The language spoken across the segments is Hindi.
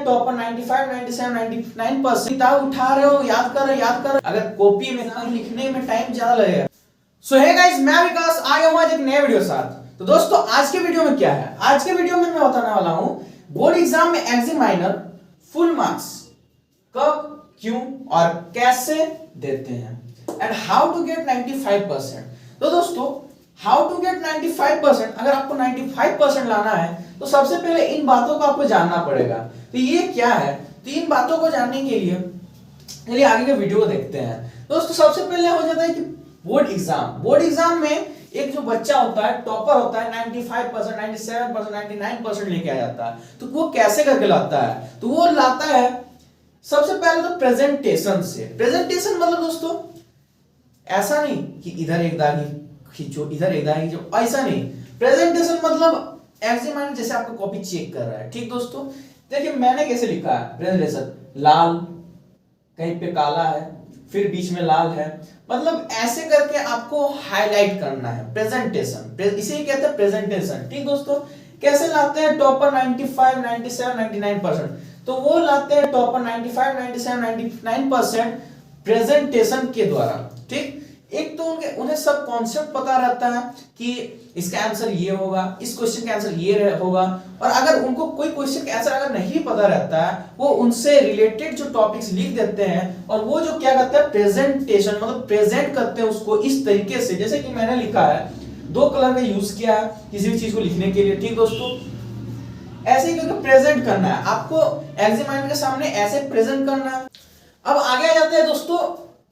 टॉपर 95, 97, 99% किताब उठा रहे हो, याद कर रहे हो, अगर कॉपी में लिखने में टाइम ज्यादा लगेगा। सो हे गाइस, मैं विकास आ गया हूं आज एक नए वीडियो साथ। तो दोस्तों आज के वीडियो में क्या है, आज के वीडियो में मैं बताने वाला हूं बोर्ड एग्जाम में एग्जामिनर फुल मार्क्स कब, क्यों और कैसे देते हैं एंड हाउ टू गेट 95%। तो दोस्तों हाउ टू गेट 95%, अगर आपको 95% लाना है तो सबसे पहले इन बातों को आपको जानना पड़ेगा। तो ये क्या है, तो इन बातों को जानने के लिए चलिए आगे के वीडियो को देखते हैं। दोस्तों सबसे पहले हो जाता है कि बोर्ड एग्जाम में एक जो बच्चा होता है, टॉपर होता है, 95%, 97%, 99% लेके आ जाता है। तो वो कैसे करके लाता है, तो वो लाता है सबसे पहले तो प्रेजेंटेशन से। प्रेजेंटेशन मतलब दोस्तों ऐसा नहीं कि इधर एक दागी खींचो, इधर एक दागी खींचो, ऐसा नहीं। प्रेजेंटेशन मतलब एग्जामिनर जैसे आपका कॉपी चेक कर रहा है। ठीक दोस्तों, देखिए मैंने कैसे लिखा है प्रेजेंटेशन, लाल, कहीं पे काला है, फिर बीच में लाल है, मतलब ऐसे करके आपको हाईलाइट करना है प्रेजेंटेशन, इसे कहते हैं प्रेजेंटेशन। ठीक दोस्तों, कैसे लाते हैं टॉपर 95, 97, 99%, तो वो लाते हैं टॉपर 95, 97, 99% प्रेजेंटेशन के द्वारा। ठीक, एक तो उन्हें सब कॉन्सेप्ट पता रहता है कि इसका आंसर ये होगा, इस क्वेश्चन का आंसर ये होगा, और अगर उनको कोई क्वेश्चन का आंसर अगर नहीं पता रहता है, वो उनसे रिलेटेड जो टॉपिक्स लिख देते हैं और वो जो क्या करते हैं प्रेजेंटेशन मतलब प्रेजेंट करते हैं उसको इस तरीके से, जैसे कि मैंने लिखा है, दो कलर का यूज किया है किसी भी चीज को लिखने के लिए। ठीक दोस्तों, ऐसे ही करके प्रेजेंट करना है आपको एग्जामिनर के सामने, ऐसे प्रेजेंट करना है। अब आगे आ जाते हैं दोस्तों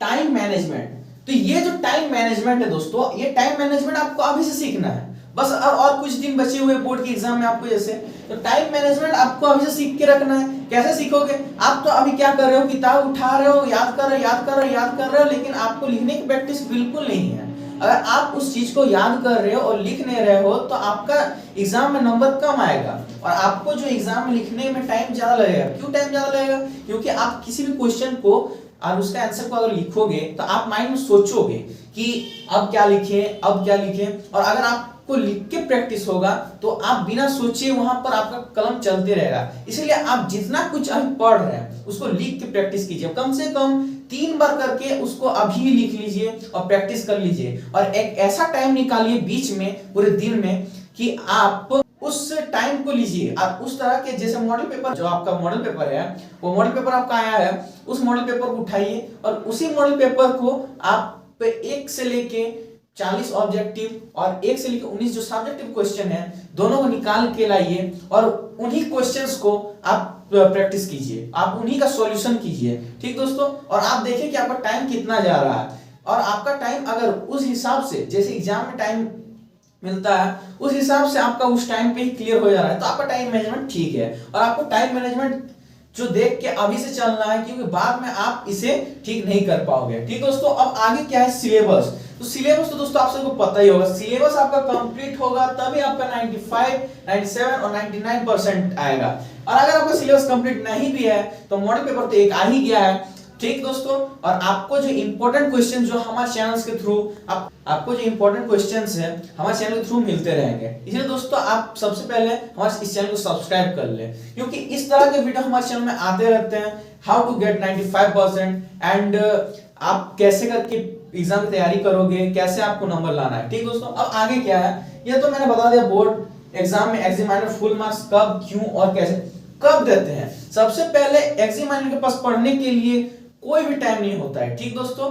टाइम मैनेजमेंट। तो ये जो टाइम मैनेजमेंट है दोस्तों, ये टाइम मैनेजमेंट आपको अभी से सीखना है, बस और कुछ दिन बचे हुए बोर्ड के एग्जाम में आपको जैसे, तो टाइम मैनेजमेंट आपको अभी से सीख के रखना है। कैसे सीखोगे, आप तो अभी क्या कर रहे हो, किताब उठा रहे हो, याद कर रहे हो, लेकिन आपको लिखने की प्रैक्टिस बिल्कुल नहीं है। अगर आप उस चीज को याद कर रहे हो और लिख नहीं रहे हो तो आपका एग्जाम में नंबर कम आएगा और आपको जो एग्जाम में लिखने में टाइम ज्यादा लगेगा। क्यों टाइम ज्यादा लगेगा, क्योंकि आप किसी भी क्वेश्चन को और उसका आंसर को अगर लिखोगे तो आप माइंड में सोचोगे कि अब क्या लिखें, और अगर आपको लिख के प्रैक्टिस होगा तो आप बिना सोचे वहां पर आपका कलम चलते रहेगा। इसलिए आप जितना कुछ अभी पढ़ रहे हैं उसको लिख के प्रैक्टिस कीजिए, कम से कम 3 बार करके उसको अभी लिख लीजिए और प्रैक्टिस कर लीजिए। और एक ऐसा टाइम निकालिए बीच में पूरे दिन में कि आप उस टाइम को लीजिए और उस तरह के, जैसे मॉडल पेपर, जो आपका मॉडल पेपर है, वो मॉडल पेपर आपका आया है, उस मॉडल पेपर को उठाइए और उसी मॉडल पेपर को आप 1 से लेके 40 ऑब्जेक्टिव और 1 से लेके 19 जो सब्जेक्टिव क्वेश्चन है, दोनों को निकाल के लाइए और उन्हीं क्वेश्चंस को आप प्रैक्टिस कीजिए, आप उन्हीं का सॉल्यूशन कीजिए। ठीक दोस्तों, और आप देखिए कि आपका टाइम कितना जा रहा है, और आपका टाइम अगर उस हिसाब से, जैसे एग्जाम में टाइम मिलता है उस हिसाब से आपका उस टाइम पे ही क्लियर हो जा रहा है, तो आपका टाइम मैनेजमेंट ठीक है। और आपको टाइम मैनेजमेंट जो देख के अभी से चलना है, क्योंकि बाद में आप इसे ठीक नहीं कर पाओगे। ठीक दोस्तों, अब आगे क्या है, सिलेबस। तो सिलेबस तो दोस्तों आप सबको पता ही होगा, सिलेबस आपका कंप्लीट होगा तभी आपका 95, 97 और 99% आएगा। और अगर आपका सिलेबस कंप्लीट नहीं भी है तो मॉडल पेपर तो एक आ ही गया है। ठीक दोस्तों, और आपको जो इंपॉर्टेंट क्वेश्चन जो हमारे चैनल्स के थ्रू आपको जो इंपॉर्टेंट क्वेश्चंस है हमारे चैनल के थ्रू मिलते रहेंगे। इसलिए दोस्तों आप सबसे पहले हमारे इस चैनल को सब्सक्राइब कर ले, क्योंकि इस तरह के वीडियो हमारे चैनल में आते रहते हैं। हाउ टू गेट 95% एंड आप कैसे करके एग्जाम की तैयारी करोगे, कैसे आपको नंबर लाना है। ठीक दोस्तों, अब आगे क्या है, ये तो मैंने बता दिया बोर्ड एग्जाम में एग्जामिनर फुल मार्क्स कब, क्यों और कैसे कब देते हैं। सबसे पहले एग्जामिनर के पास पढ़ने के लिए कोई भी टाइम नहीं होता है। ठीक दोस्तों,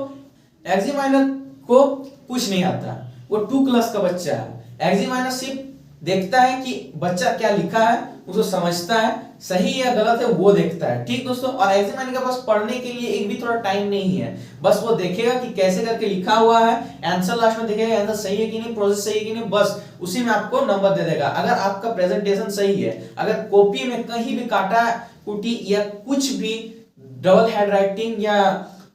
एग्जामिनर को कुछ नहीं आता, वो 2 क्लास का बच्चा है। एग्जामिनर सिर्फ देखता है कि बच्चा क्या लिखा है, उसको समझता है, सही या गलत है वो देखता है। ठीक दोस्तों, और एग्जामिनर के पास पढ़ने के लिए एक भी थोड़ा टाइम नहीं है, बस वो देखेगा कि कैसे करके लिखा हुआ है, आंसर लास्ट में देखेगा आंसर सही है कि नहीं, प्रोसेस सही है कि नहीं, बस उसी में आपको नंबर दे देगा। अगर आपका प्रेजेंटेशन सही है, अगर कॉपी में कहीं भी काटा कुटी या कुछ भी डबल हैंड राइटिंग या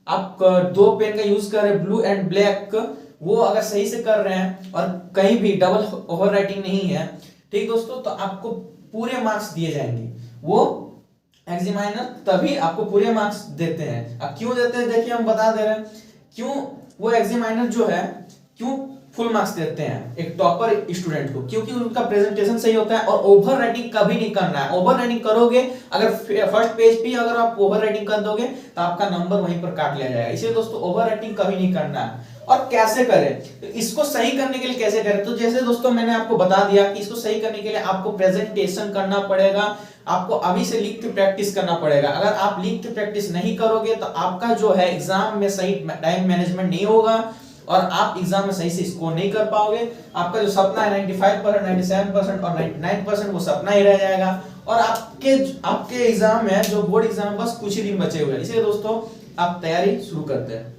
आप 2 पेन का यूज कर रहे हैं, ब्लू एंड ब्लैक, वो अगर सही से कर रहे हैं और कहीं भी डबल ओवर राइटिंग नहीं है, ठीक दोस्तों, तो आपको पूरे मार्क्स दिए जाएंगे। वो एग्जामिनर तभी आपको पूरे मार्क्स देते हैं। अब क्यों देते हैं, देखिए हम बता दे रहे हैं क्यों वो एग्जामिनर जो है क्यों फुल मार्क्स देते हैं एक टॉपर स्टूडेंट को, क्योंकि उनका प्रेजेंटेशन सही होता है। और ओवर राइटिंग कभी नहीं करना है। ओवर राइटिंग करोगे, अगर फर्स्ट पेज पे अगर आप ओवर राइटिंग कर दोगे तो आपका नंबर वहीं पर काट लिया जाएगा। इसलिए दोस्तों ओवर राइटिंग कभी नहीं करना है। और कैसे करें, तो इसको सही करने के लिए कैसे करें, तो जैसे दोस्तों मैंने आपको बता दिया कि इसको सही करने के लिए आपको प्रेजेंटेशन करना पड़ेगा, आपको अभी से लिख के प्रैक्टिस करना पड़ेगा। अगर आप लिख के प्रैक्टिस नहीं करोगे तो आपका जो है एग्जाम में सही टाइम मैनेजमेंट नहीं होगा और आप एग्जाम में सही से स्कोर नहीं कर पाओगे। आपका जो सपना है 95%, 97% और 99% वो सपना ही रह जाएगा। और आपके एग्जाम में जो बोर्ड एग्जाम बस कुछ ही दिन बचे हुए हैं। इसलिए दोस्तों आप तैयारी शुरू करते हैं।